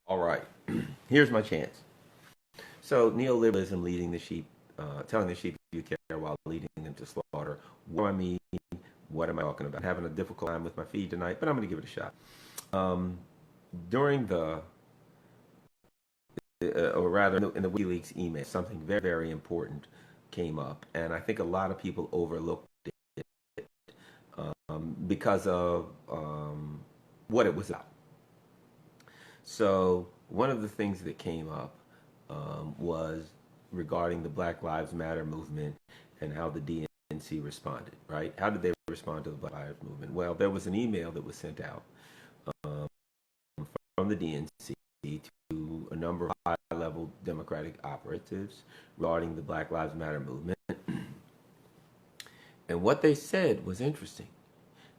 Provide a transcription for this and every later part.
All right, here's my chance. So neoliberalism leading the sheep, telling the sheep you care while leading them to slaughter. What do I mean? What am I talking about? I'm having a difficult time with my feed tonight, but I'm going to give it a shot. Um, during or rather in the Wii Leaks email, something very, very important came up, and I think a lot of people overlooked it because of what it was about. So one of the things that came up was regarding the Black Lives Matter movement and how the DNC responded, right? How did they respond to the Black Lives Movement? Well, there was an email that was sent out um, from the DNC to a number of high-level Democratic operatives regarding the Black Lives Matter movement. And what they said was interesting.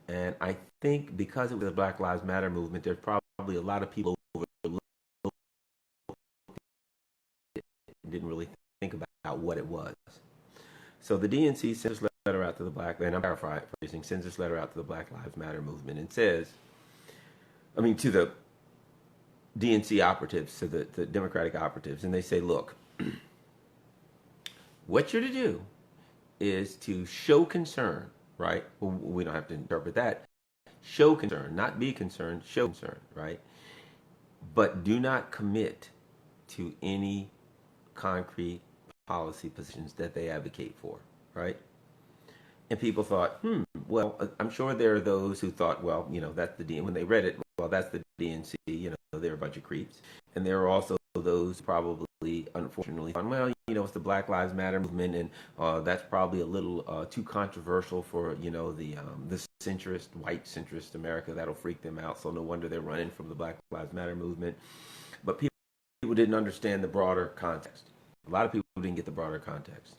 And I think because it was a Black Lives Matter movement, there's probably a lot of people overlooked it and didn't really think about what it was. So the DNC sends a letter out to the Black, and I'm paraphrasing, sends this letter out to the Black Lives Matter movement and says, to the DNC operatives, to the Democratic operatives, and they say, look, what you're to do is to show concern, right? Well, we don't have to interpret that. Show concern, not be concerned, show concern, right? But do not commit to any concrete policy positions that they advocate for, right? And people thought, well, I'm sure there are those who thought, well, that's the DNC. When they read it, well, that's the DNC, they're a bunch of creeps. And there are also those probably, unfortunately, thought, well, it's the Black Lives Matter movement, and that's probably a little too controversial for, the centrist, white centrist America. That'll freak them out. So no wonder they're running from the Black Lives Matter movement. But people didn't understand the broader context. A lot of people didn't get the broader context.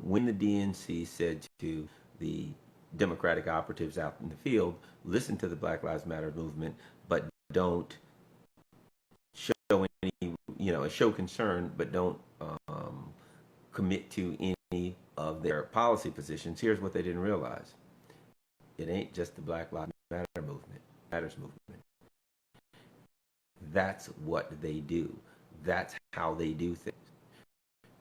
When the DNC said to the Democratic operatives out in the field, listen to the Black Lives Matter movement, but don't show any, show concern, but don't commit to any of their policy positions. Here's what they didn't realize. It ain't just the Black Lives Matters movement. That's what they do. That's how they do things.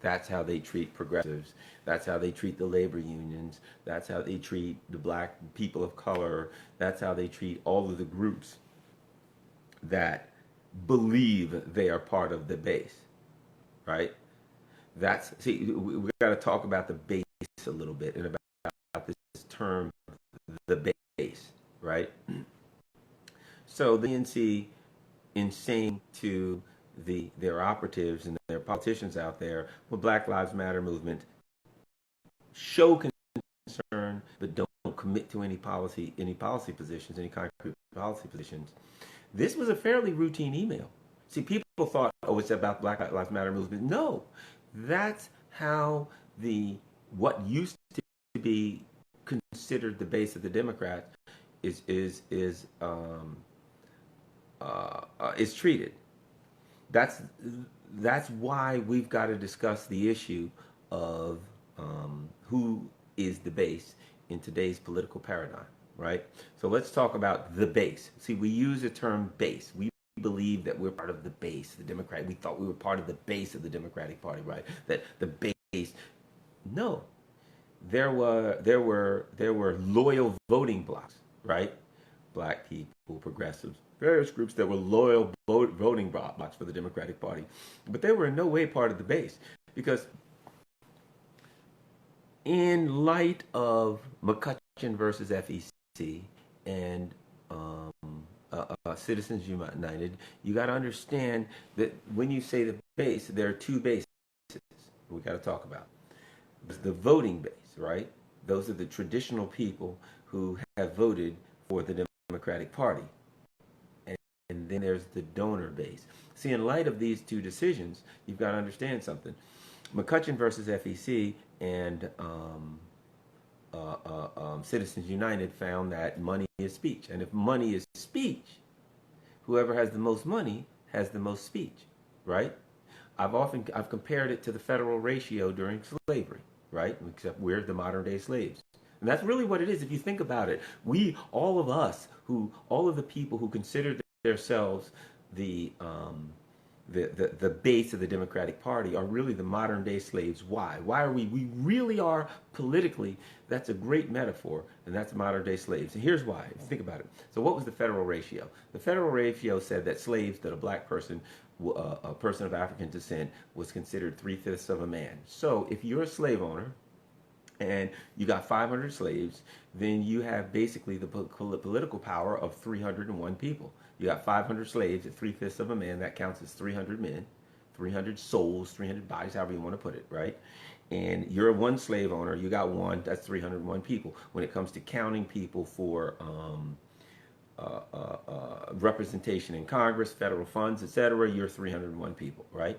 That's how they treat progressives. That's how they treat the labor unions. That's how they treat the black people of color. That's how they treat all of the groups that believe they are part of the base, right? We got to talk about the base a little bit and about this term, the base, right? So the NC, in saying to their operatives and their politicians out there, well, Black Lives Matter movement, show concern, but don't commit to any policy positions, any concrete policy positions. This was a fairly routine email. See, people thought, oh, it's about Black Lives Matter movement. No, that's how what used to be considered the base of the Democrats is treated. That's why we've got to discuss the issue of who is the base in today's political paradigm, right? So let's talk about the base. See, we use the term base. We believe that we're part of the base, the Democrat. We thought we were part of the base of the Democratic Party, right? That the base. No, there were loyal voting blocks, right? Black people, progressives, various groups that were loyal voting blocks for the Democratic Party. But they were in no way part of the base, because in light of McCutcheon versus FEC and Citizens United, you got to understand that when you say the base, there are two bases we got to talk about. There's the voting base, right? Those are the traditional people who have voted for the Democratic Party. And then there's the donor base. See, in light of these two decisions, you've got to understand something. McCutcheon versus FEC and Citizens United found that money is speech. And if money is speech, whoever has the most money has the most speech, right? I've compared it to the federal ratio during slavery, right? Except we're the modern day slaves. And that's really what it is. If you think about it, all of the people who consider themselves the the base of the Democratic Party are really the modern day slaves. Why? Why are we really are politically, that's a great metaphor, and that's modern day slaves. And here's why, if you think about it. So what was the federal ratio? The federal ratio said that slaves, that a black person, a person of African descent, was considered 3/5 of a man. So if you're a slave owner, and you got 500 slaves, then you have basically the political power of 301 people. You got 500 slaves at 3/5 of a man. That counts as 300 men, 300 souls, 300 bodies, however you want to put it, right? And you're one slave owner. You got one. That's 301 people. When it comes to counting people for representation in Congress, federal funds, etc., you're 301 people, right?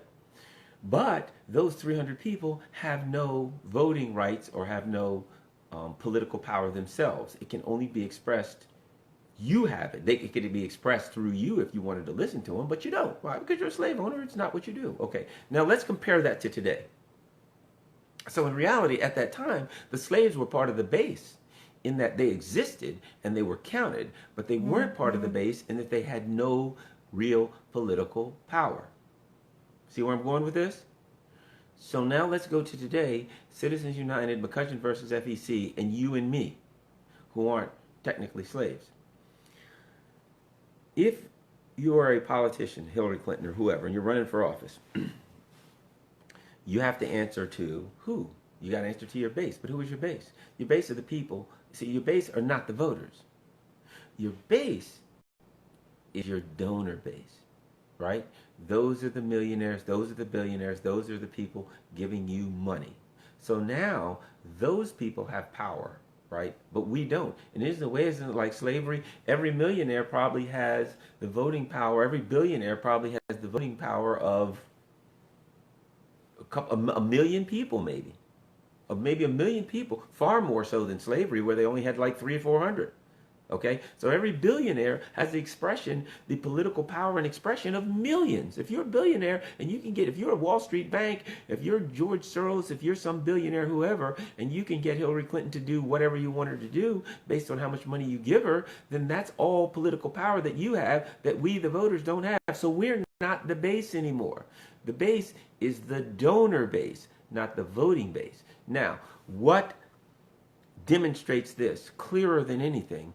But those 300 people have no voting rights or have no political power themselves. It can only be expressed. You have it. It could be expressed through you if you wanted to listen to them, but you don't. Why? Because you're a slave owner. It's not what you do. Okay. Now let's compare that to today. So in reality, at that time, the slaves were part of the base in that they existed and they were counted, but they weren't part of the base in that they had no real political power. See where I'm going with this? So now let's go to today, Citizens United, McCutcheon versus FEC, and you and me, who aren't technically slaves. If you are a politician, Hillary Clinton or whoever, and you're running for office, you have to answer to who? You got to answer to your base. But who is your base? Your base are the people. See, your base are not the voters. Your base is your donor base, right? Those are the millionaires, those are the billionaires, those are the people giving you money. So now those people have power, right? But we don't. And isn't the way, isn't it like slavery? Every millionaire probably has the voting power. Every billionaire probably has the voting power of a million people, maybe. Of maybe a million people, far more so than slavery, where they only had like 300 or 400. Okay, so every billionaire has the expression, the political power and expression of millions. If you're a billionaire and you can get, if you're a Wall Street bank, if you're George Soros, if you're some billionaire, whoever, and you can get Hillary Clinton to do whatever you want her to do based on how much money you give her, then that's all political power that you have that we, the voters, don't have. So we're not the base anymore. The base is the donor base, not the voting base. Now, what demonstrates this clearer than anything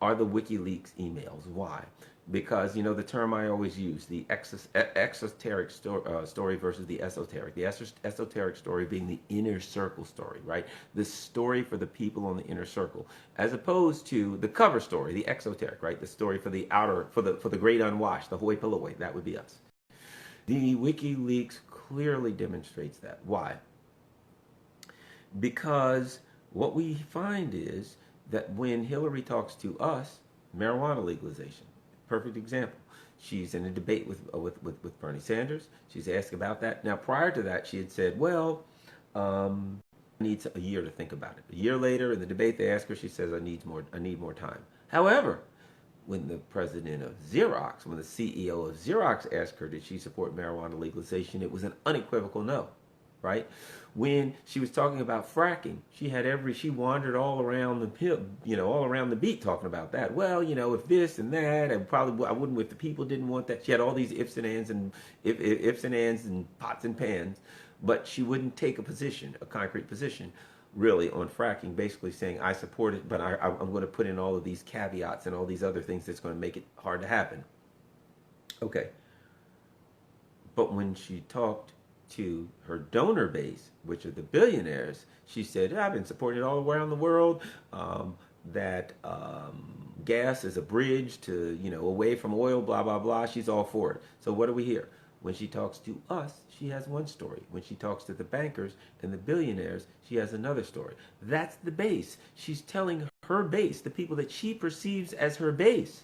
are the WikiLeaks emails. Why? Because, you know, the term I always use, the exoteric story versus the esoteric. The esoteric story being the inner circle story, right? The story for the people on the inner circle, as opposed to the cover story, the exoteric, right? The story for the outer, for the great unwashed, the hoi polloi. That would be us. The WikiLeaks clearly demonstrates that. Why? Because what we find is that when Hillary talks to us, marijuana legalization, perfect example. She's in a debate with Bernie Sanders. She's asked about that. Now, prior to that, she had said, well, I need a year to think about it. A year later, in the debate, they asked her, she says, I need more time. However, when the president of Xerox, when the CEO of Xerox asked her, did she support marijuana legalization, it was an unequivocal no. Right? When she was talking about fracking, she wandered all around all around the beat talking about that. Well, you know, if this and that, and probably I wouldn't if the people didn't want that. She had all these ifs and ands and ifs and ands and pots and pans, but she wouldn't take a position, a concrete position, really on fracking. Basically saying I support it, but I'm going to put in all of these caveats and all these other things that's going to make it hard to happen. Okay, but when she talked to her donor base, which are the billionaires, she said, I've been supporting it all around the world, that gas is a bridge to, away from oil, blah, blah, blah. She's all for it. So what do we hear? When she talks to us, she has one story. When she talks to the bankers and the billionaires, she has another story. That's the base. She's telling her base, the people that she perceives as her base,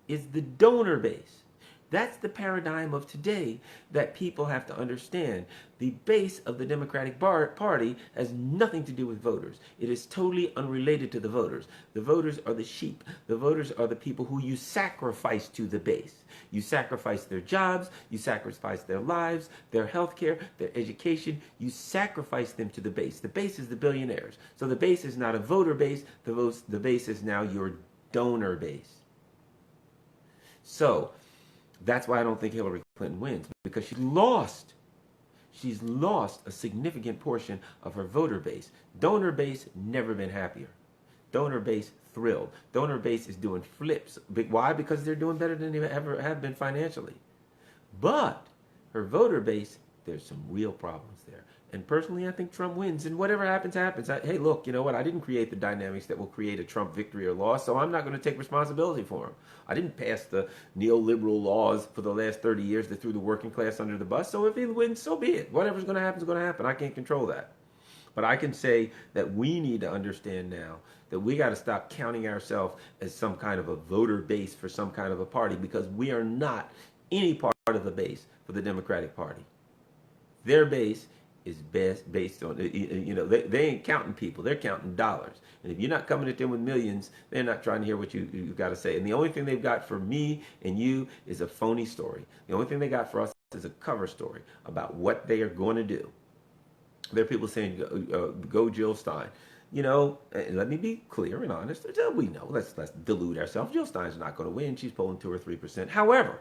is the donor base. That's the paradigm of today that people have to understand. The base of the Democratic Party has nothing to do with voters. It is totally unrelated to the voters. The voters are the sheep. The voters are the people who you sacrifice to the base. You sacrifice their jobs. You sacrifice their lives, their health care, their education. You sacrifice them to the base. The base is the billionaires. So the base is not a voter base. The base is now your donor base. So That's why I don't think Hillary Clinton wins, because she's lost a significant portion of her voter base. Donor base never been happier. Donor base thrilled. Donor base is doing flips. Why? Because they're doing better than they ever have been financially. But her voter base, there's some real problems there. And personally, I think Trump wins. And whatever happens, happens. Hey, look, you know what? I didn't create the dynamics that will create a Trump victory or loss, so I'm not going to take responsibility for him. I didn't pass the neoliberal laws for the last 30 years that threw the working class under the bus. So if he wins, so be it. Whatever's going to happen is going to happen. I can't control that. But I can say that we need to understand now that we got to stop counting ourselves as some kind of a voter base for some kind of a party, because we are not any part of the base for the Democratic Party. Their base is based on, they ain't counting people, they're counting dollars. And if you're not coming at them with millions, they're not trying to hear what you got to say. And the only thing they've got for me and you is a phony story. The only thing they got for us is a cover story about what they are going to do. There are people saying, go Jill Stein. Let me be clear and honest. We know, let's delude ourselves. Jill Stein's not going to win. She's polling 2 or 3%. However,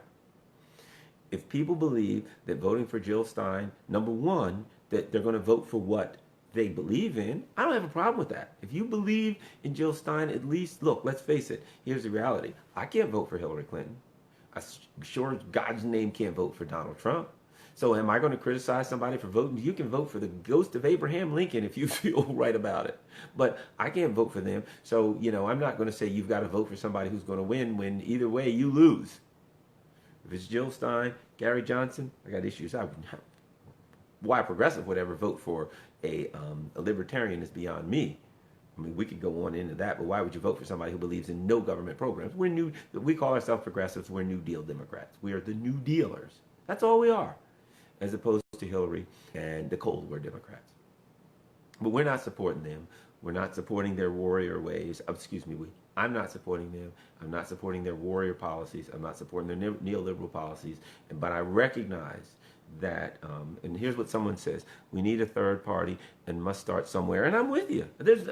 if people believe that voting for Jill Stein, number one, that they're going to vote for what they believe in, I don't have a problem with that. If you believe in Jill Stein, at least, look, let's face it, here's the reality. I can't vote for Hillary Clinton. I sure as God's name can't vote for Donald Trump. So am I going to criticize somebody for voting? You can vote for the ghost of Abraham Lincoln if you feel right about it. But I can't vote for them. So, I'm not going to say you've got to vote for somebody who's going to win when either way you lose. If it's Jill Stein, Gary Johnson, I got issues. Why a progressive would ever vote for a libertarian is beyond me. I mean, we could go on into that, but why would you vote for somebody who believes in no government programs? We call ourselves progressives. We're New Deal Democrats. We are the New Dealers. That's all we are, as opposed to Hillary and the Cold War Democrats. But we're not supporting them. We're not supporting their warrior ways. I'm not supporting them. I'm not supporting their warrior policies. I'm not supporting their neoliberal policies. But I recognize that, and here's what someone says: we need a third party and must start somewhere. And I'm with you. There's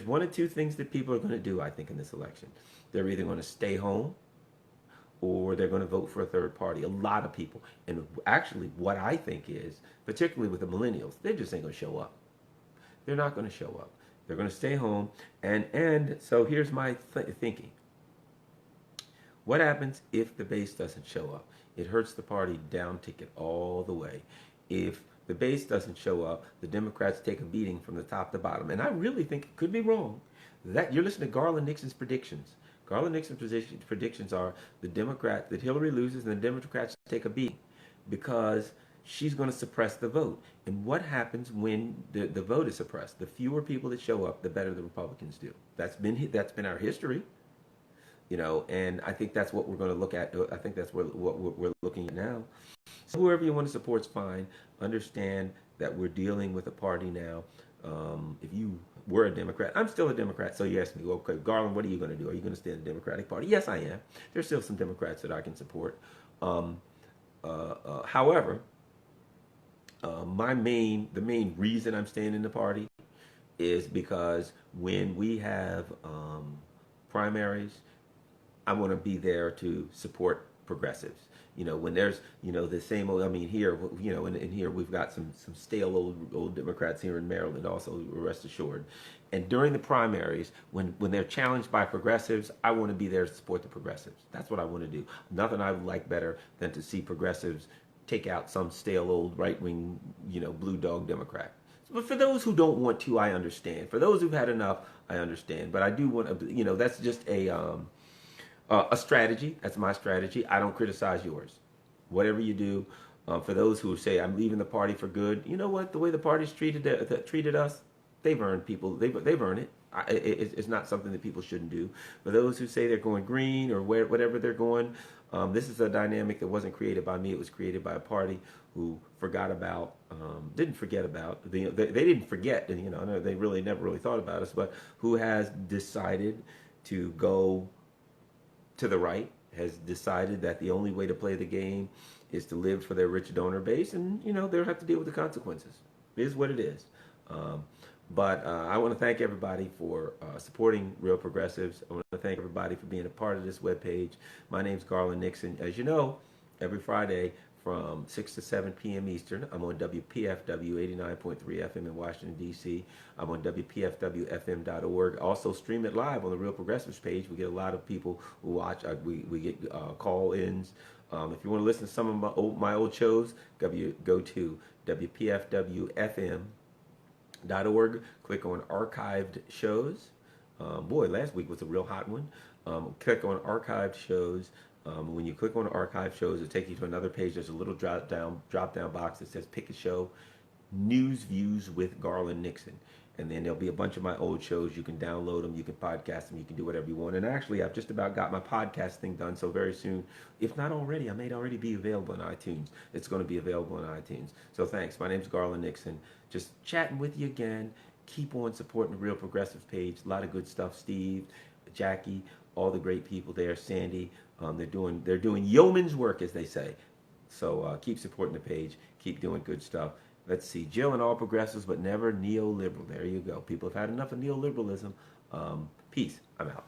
one or two things that people are going to do, I think, in this election. They're either going to stay home or they're going to vote for a third party. A lot of people. And actually, what I think is, particularly with the millennials, they just ain't going to show up. They're not going to show up. They're going to stay home. And so here's my thinking. What happens if the base doesn't show up? It hurts the party down ticket all the way. If the base doesn't show up, the Democrats take a beating from the top to bottom. And I really think, it could be wrong, that you're listening to Garland Nixon's predictions. Garland Nixon's predictions are that Hillary loses and the Democrats take a beating because she's going to suppress the vote. And what happens when the vote is suppressed? The fewer people that show up, the better the Republicans do. That's been our history. And I think that's what we're going to look at. I think that's what we're looking at now. So whoever you want to support is fine. Understand that we're dealing with a party now. If you were a Democrat, I'm still a Democrat. So you ask me, okay, Garland, what are you going to do? Are you going to stay in the Democratic Party? Yes, I am. There's still some Democrats that I can support. However, the main reason I'm staying in the party is because when we have primaries, I want to be there to support progressives. When there's, the same old, here, in here we've got some stale old Democrats here in Maryland also, rest assured. And during the primaries, when they're challenged by progressives, I want to be there to support the progressives. That's what I want to do. Nothing I would like better than to see progressives take out some stale old right-wing, blue dog Democrat. But for those who don't want to, I understand. For those who've had enough, I understand. But I do want to, that's just a strategy. That's my strategy. I don't criticize yours. Whatever you do, for those who say I'm leaving the party for good, you know what? The way the party's treated us, they've earned people. They've earned it. It's not something that people shouldn't do. For those who say they're going green or whatever they're going, this is a dynamic that wasn't created by me. It was created by a party who didn't forget about. They didn't forget, and they really never really thought about us, but who has decided to go to the right, has decided that the only way to play the game is to live for their rich donor base, and they'll have to deal with the consequences. It is what it is. But I want to thank everybody for supporting Real Progressives. I want to thank everybody for being a part of this webpage. My name's Garland Nixon. As you know, every Friday from 6 to 7 p.m. Eastern, I'm on WPFW 89.3 FM in Washington, D.C. I'm on WPFWFM.org. Also stream it live on the Real Progressives page. We get a lot of people who watch. We get call-ins. If you want to listen to some of my old shows, go to WPFWFM.org. Click on archived shows. Boy, last week was a real hot one. Click on archived shows. When you click on archive shows, it takes you to another page. There's a little drop down box that says pick a show, news views with Garland Nixon. And then there'll be a bunch of my old shows. You can download them, you can podcast them, you can do whatever you want. And actually, I've just about got my podcast thing done. So very soon, if not already, I may already be available on iTunes. It's going to be available on iTunes. So thanks. My name's Garland Nixon. Just chatting with you again. Keep on supporting the Real Progressive page. A lot of good stuff. Steve, Jackie, all the great people there. Sandy. They're doing yeoman's work, as they say. So keep supporting the page. Keep doing good stuff. Let's see. Jill and all progressives, but never neoliberal. There you go. People have had enough of neoliberalism. Peace. I'm out.